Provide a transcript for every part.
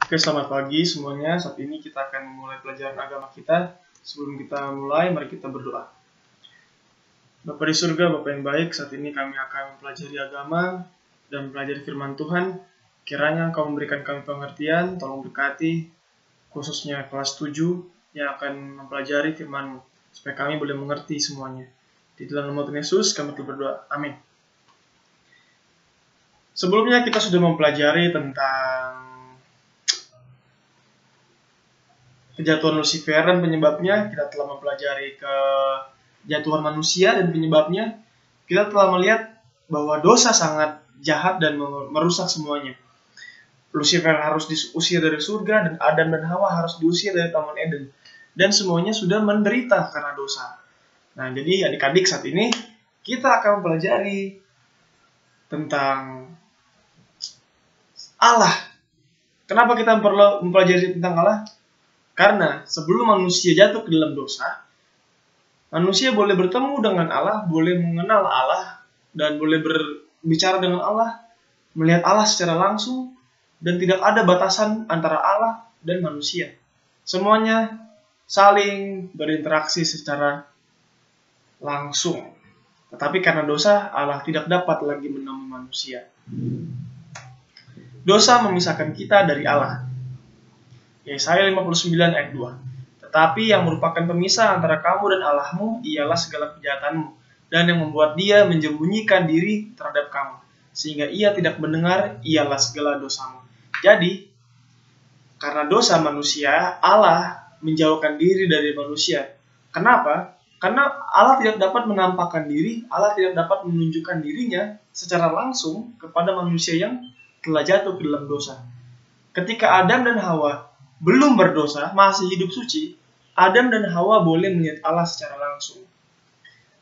Oke, selamat pagi semuanya. Saat ini kita akan memulai pelajaran agama kita. Sebelum kita mulai, mari kita berdoa. Bapa di surga, Bapa yang baik, saat ini kami akan mempelajari agama dan mempelajari firman Tuhan. Kiranya Engkau memberikan kami pengertian, tolong berkati, khususnya kelas 7 yang akan mempelajari firman-Mu, supaya kami boleh mengerti semuanya. Di dalam nama Tuhan Yesus, kami telah berdoa. Amin. Sebelumnya kita sudah mempelajari tentang kejatuhan Lucifer dan penyebabnya. Kita telah mempelajari kejatuhan manusia dan penyebabnya. Kita telah melihat bahwa dosa sangat jahat dan merusak semuanya. Lucifer harus diusir dari surga, dan Adam dan Hawa harus diusir dari Taman Eden. Dan semuanya sudah menderita karena dosa. Nah, jadi adik-adik saat ini kita akan mempelajari tentang Allah. Kenapa kita perlu mempelajari tentang Allah? Karena sebelum manusia jatuh ke dalam dosa, manusia boleh bertemu dengan Allah, boleh mengenal Allah, dan boleh berbicara dengan Allah, melihat Allah secara langsung, dan tidak ada batasan antara Allah dan manusia. Semuanya saling berinteraksi secara langsung. Tetapi karena dosa, Allah tidak dapat lagi menemui manusia. Dosa memisahkan kita dari Allah. Yesaya 59 ayat 2. Tetapi yang merupakan pemisah antara kamu dan Allahmu ialah segala kejahatanmu, dan yang membuat dia menyembunyikan diri terhadap kamu, sehingga ia tidak mendengar ialah segala dosamu. Jadi, karena dosa manusia, Allah menjauhkan diri dari manusia. Kenapa? Karena Allah tidak dapat menampakkan diri, Allah tidak dapat menunjukkan dirinya secara langsung kepada manusia yang telah jatuh ke dalam dosa. Ketika Adam dan Hawa belum berdosa, masih hidup suci, Adam dan Hawa boleh melihat Allah secara langsung.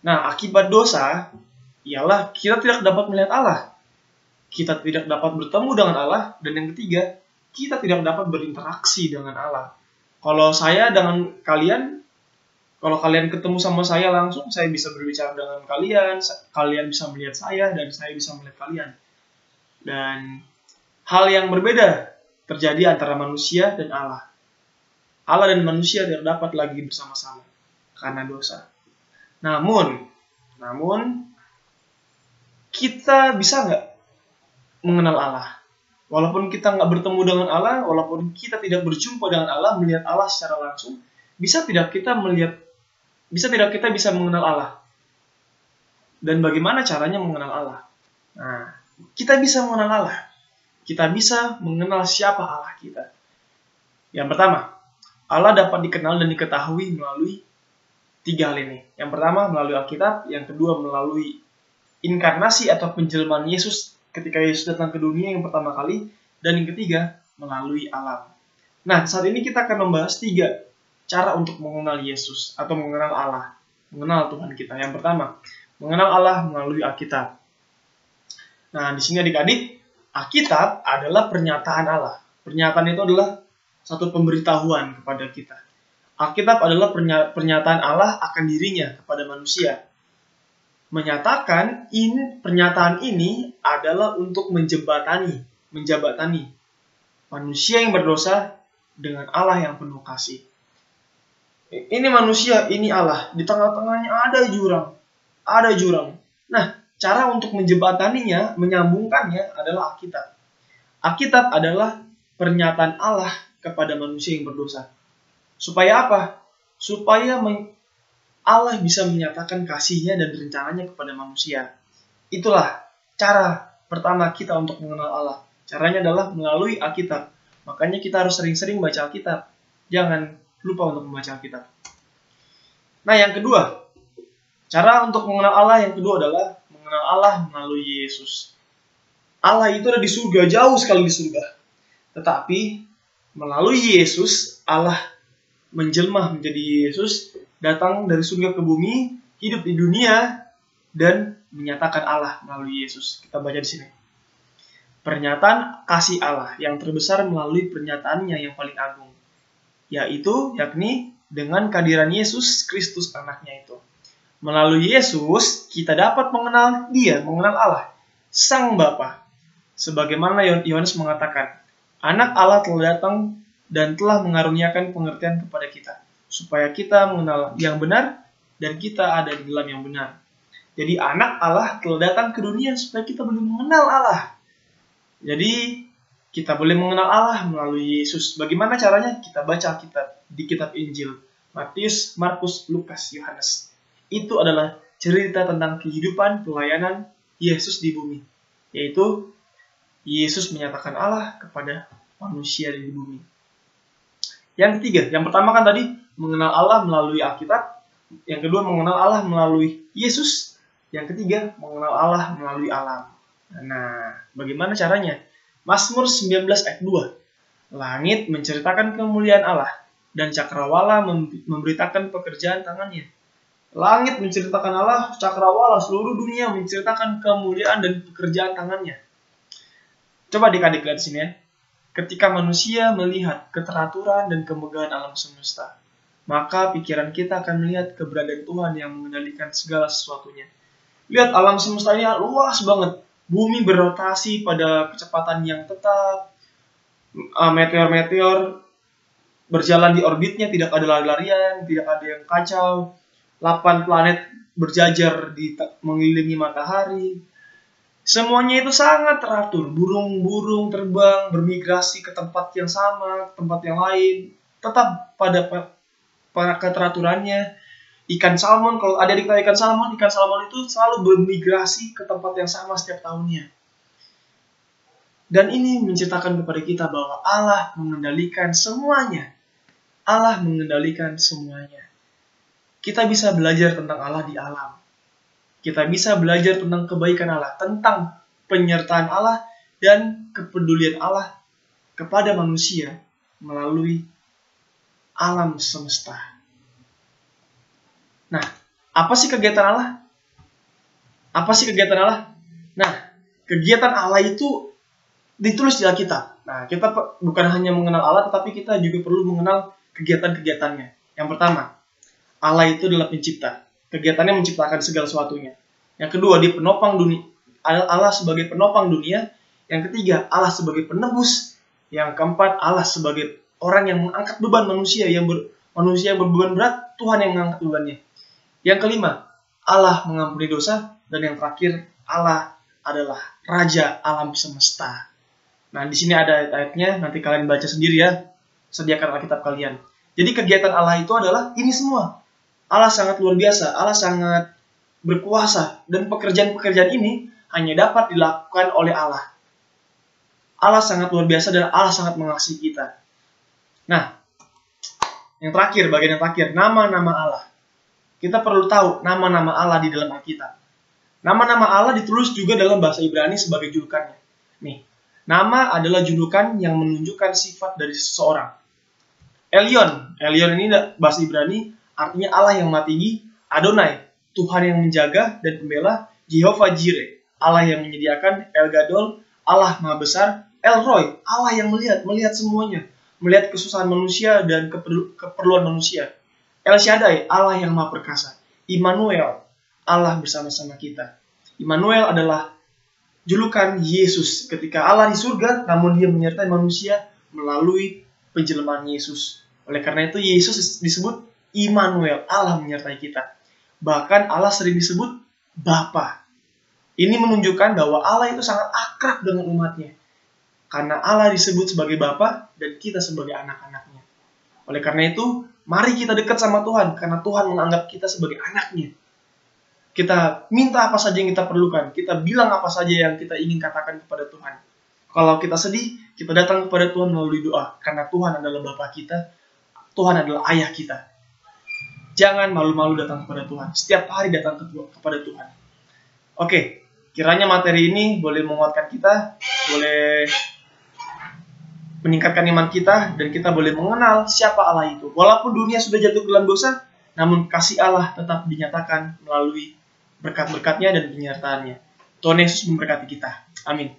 Nah, akibat dosa ialah kita tidak dapat melihat Allah. Kita tidak dapat bertemu dengan Allah, dan yang ketiga, kita tidak dapat berinteraksi dengan Allah. Kalau saya dengan kalian, kalau kalian ketemu sama saya langsung, saya bisa berbicara dengan kalian, kalian bisa melihat saya, dan saya bisa melihat kalian. Dan hal yang berbeda terjadi antara manusia dan Allah. Allah dan manusia tidak dapat lagi bersama-sama karena dosa. Namun kita bisa nggak mengenal Allah? Walaupun kita nggak bertemu dengan Allah, walaupun kita tidak berjumpa dengan Allah, melihat Allah secara langsung, bisa tidak kita bisa mengenal Allah? Dan bagaimana caranya mengenal Allah? Nah, kita bisa mengenal Allah. Kita bisa mengenal siapa Allah kita. Yang pertama, Allah dapat dikenal dan diketahui melalui 3 hal ini. Yang pertama, melalui Alkitab. Yang kedua, melalui inkarnasi atau penjelmaan Yesus ketika Yesus datang ke dunia yang pertama kali. Dan yang ketiga, melalui alam. Nah, saat ini kita akan membahas 3 cara untuk mengenal Yesus atau mengenal Allah. Mengenal Tuhan kita. Yang pertama, mengenal Allah melalui Alkitab. Nah, di sini adik-adik, Alkitab adalah pernyataan Allah. Pernyataan itu adalah satu pemberitahuan kepada kita. Alkitab adalah pernyataan Allah akan dirinya kepada manusia. Menyatakan pernyataan ini adalah untuk menjabatani manusia yang berdosa dengan Allah yang penuh kasih. Ini manusia, ini Allah. Di tengah-tengahnya ada jurang. Nah, cara untuk menjembataninya, menyambungkannya adalah Alkitab. Alkitab adalah pernyataan Allah kepada manusia yang berdosa. Supaya apa? Supaya Allah bisa menyatakan kasihnya dan rencananya kepada manusia. Itulah cara pertama kita untuk mengenal Allah. Caranya adalah melalui Alkitab. Makanya kita harus sering-sering baca Alkitab. Jangan lupa untuk membaca Alkitab. Nah, yang kedua, cara untuk mengenal Allah yang kedua adalah mengenal Allah melalui Yesus. Allah itu ada di surga, jauh sekali di surga. Tetapi melalui Yesus, Allah menjelma menjadi Yesus, datang dari surga ke bumi, hidup di dunia, dan menyatakan Allah melalui Yesus. Kita baca di sini. Pernyataan kasih Allah yang terbesar melalui pernyataannya yang paling agung, yakni dengan kehadiran Yesus Kristus anaknya itu. Melalui Yesus, kita dapat mengenal Allah, Sang Bapa. Sebagaimana Yohanes mengatakan, Anak Allah telah datang dan telah mengaruniakan pengertian kepada kita, supaya kita mengenal yang benar dan kita ada di dalam yang benar. Jadi anak Allah telah datang ke dunia supaya kita boleh mengenal Allah. Jadi kita boleh mengenal Allah melalui Yesus. Bagaimana caranya? Kita baca di kitab Injil. Matius, Markus, Lukas, Yohanes. Itu adalah cerita tentang kehidupan pelayanan Yesus di bumi. Yaitu Yesus menyatakan Allah kepada manusia di bumi. Yang ketiga, yang pertama kan tadi mengenal Allah melalui Alkitab. Yang kedua mengenal Allah melalui Yesus. Yang ketiga mengenal Allah melalui alam. Nah, bagaimana caranya? Mazmur 19 ayat 2. Langit menceritakan kemuliaan Allah dan cakrawala memberitakan pekerjaan tangannya. Langit menceritakan Allah, cakrawala seluruh dunia menceritakan kemuliaan dan pekerjaan tangannya. Coba adik-adik lihat sini ya. Ketika manusia melihat keteraturan dan kemegahan alam semesta, maka pikiran kita akan melihat keberadaan Tuhan yang mengendalikan segala sesuatunya. Lihat alam semesta ini luas banget. Bumi berotasi pada kecepatan yang tetap. Meteor-meteor berjalan di orbitnya, tidak ada lari-larian, tidak ada yang kacau. 8 planet berjajar mengelilingi matahari. Semuanya itu sangat teratur. Burung-burung terbang, bermigrasi ke tempat yang sama, ke tempat yang lain. Tetap pada keteraturannya. Ikan salmon, kalau ada ikan salmon itu selalu bermigrasi ke tempat yang sama setiap tahunnya. Dan ini menceritakan kepada kita bahwa Allah mengendalikan semuanya. Allah mengendalikan semuanya. Kita bisa belajar tentang Allah di alam. Kita bisa belajar tentang kebaikan Allah, tentang penyertaan Allah dan kepedulian Allah kepada manusia melalui alam semesta. Nah, apa sih kegiatan Allah? Apa sih kegiatan Allah? Nah, kegiatan Allah itu ditulis di Alkitab. Nah, kita bukan hanya mengenal Allah, tetapi kita juga perlu mengenal kegiatan-kegiatannya. Yang pertama, Allah itu adalah pencipta. Kegiatannya menciptakan segala sesuatunya. Yang kedua, dia penopang dunia. Allah sebagai penopang dunia. Yang ketiga, Allah sebagai penebus. Yang keempat, Allah sebagai orang yang mengangkat beban manusia. Manusia yang berbeban berat, Tuhan yang mengangkat bebannya. Yang kelima, Allah mengampuni dosa. Dan yang terakhir, Allah adalah Raja alam semesta. Nah, di sini ada ayat-ayatnya. Nanti kalian baca sendiri ya. Sediakan Alkitab kalian. Jadi kegiatan Allah itu adalah ini semua. Allah sangat luar biasa, Allah sangat berkuasa, dan pekerjaan-pekerjaan ini hanya dapat dilakukan oleh Allah. Allah sangat luar biasa dan Allah sangat mengasihi kita. Nah, yang terakhir, bagian yang terakhir, nama-nama Allah. Kita perlu tahu nama-nama Allah di dalam Alkitab. Nama-nama Allah ditulis juga dalam bahasa Ibrani sebagai julukannya. Nih, nama adalah julukan yang menunjukkan sifat dari seseorang. Elyon ini bahasa Ibrani artinya Allah yang maha tinggi. Adonai, Tuhan yang menjaga dan pembela. Jehovah Jireh, Allah yang menyediakan. El Gadol, Allah maha besar. El Roy, Allah yang melihat semuanya, melihat kesusahan manusia dan keperluan manusia. El Shaddai, Allah yang maha perkasa. Immanuel, Allah bersama-sama kita. Immanuel adalah julukan Yesus ketika Allah di surga, namun dia menyertai manusia melalui penjelmaan Yesus. Oleh karena itu Yesus disebut Immanuel, Allah menyertai kita. Bahkan Allah sering disebut Bapa. Ini menunjukkan bahwa Allah itu sangat akrab dengan umatnya. Karena Allah disebut sebagai Bapa dan kita sebagai anak-anaknya. Oleh karena itu, mari kita dekat sama Tuhan, karena Tuhan menganggap kita sebagai anaknya. Kita minta apa saja yang kita perlukan, kita bilang apa saja yang kita ingin katakan kepada Tuhan. Kalau kita sedih, kita datang kepada Tuhan melalui doa, karena Tuhan adalah Bapa kita, Tuhan adalah ayah kita. Jangan malu-malu datang kepada Tuhan. Setiap hari datang kepada Tuhan. Oke, kiranya materi ini boleh menguatkan kita, boleh meningkatkan iman kita, dan kita boleh mengenal siapa Allah itu. Walaupun dunia sudah jatuh ke dalam dosa, namun kasih Allah tetap dinyatakan melalui berkat-berkatnya dan penyertaannya. Tuhan Yesus memberkati kita. Amin.